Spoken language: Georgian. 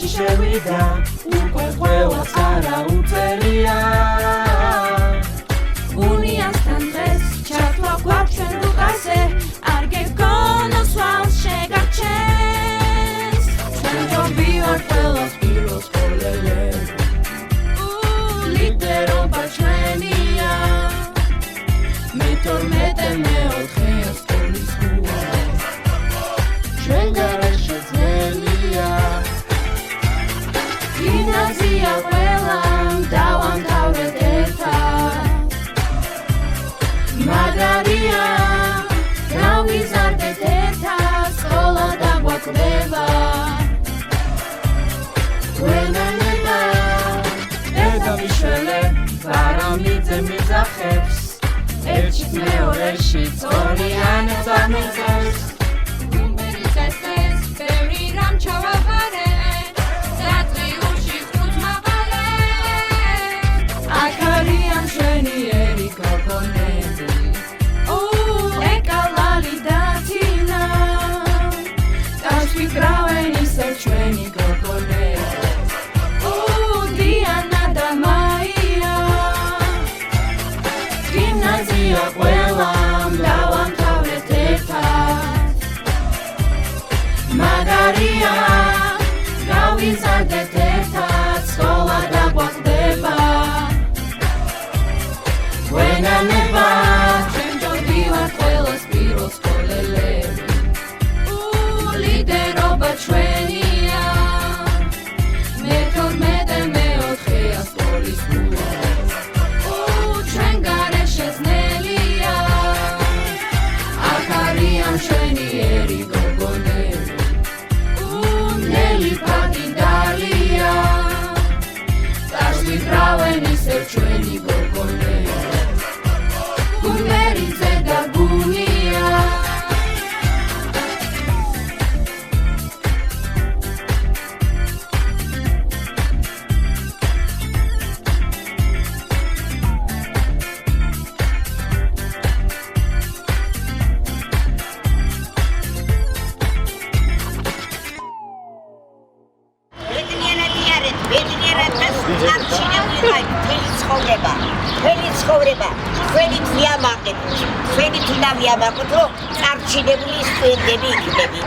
წრეში შევიდა უკვე ყველას არა უწერია უნიასთან დღეს ჩართვა გვაქვს ჩვენ რუკაზე არ გეგონოს ვალს შეგარჩენს ჩვენ ჯობი ვარ ყველას პირველს ხოლელები ლიდერობა ჩვენია მეთორმეტე მეოთხეა სკოლის გულა ჩვენ გარეშე ძნელია გიმნაზია ყველამ დავამთავრეთ ერთად მაგარია გავიზარდეთ ერთად სკოლა დაგვაკლდება გვენანება დედამიშველებ ვარამიძე მიძახებს ერთშიც მეორეშიც ორიანებს ამეწევს გუმბერის ესეს ბევრი რამ ჩავაბარე საწყიურში ხუთ მაღალე აქ არიან მშვენიერი გოგონები ეკალალი და თინა კაცი გრავენ ისევ ჩვენი გოგონები დიანა და მაია გიმნაზია ყველამ დავამთავრეთ ერთად მაგარია გავიზარდეთ ერთად სკოლა დაგვაკლდება გვენანება ჩვენ ჯობი ვართ ყველას პირველს ხოლელები ლიდერობა ჩვენია მეთორმეტე მეოთხეა სკოლის გულა ჩვენ გარეშე ძნელია აქ არიან მშვენიერი გოგონები ნელი ფაგი დალია წარსვით რავენ ისევ ჩვენი გოგონები გუმერიძე და გუნია ვიამაყოთ რომ წარჩინებული სტუდენტები იქნები.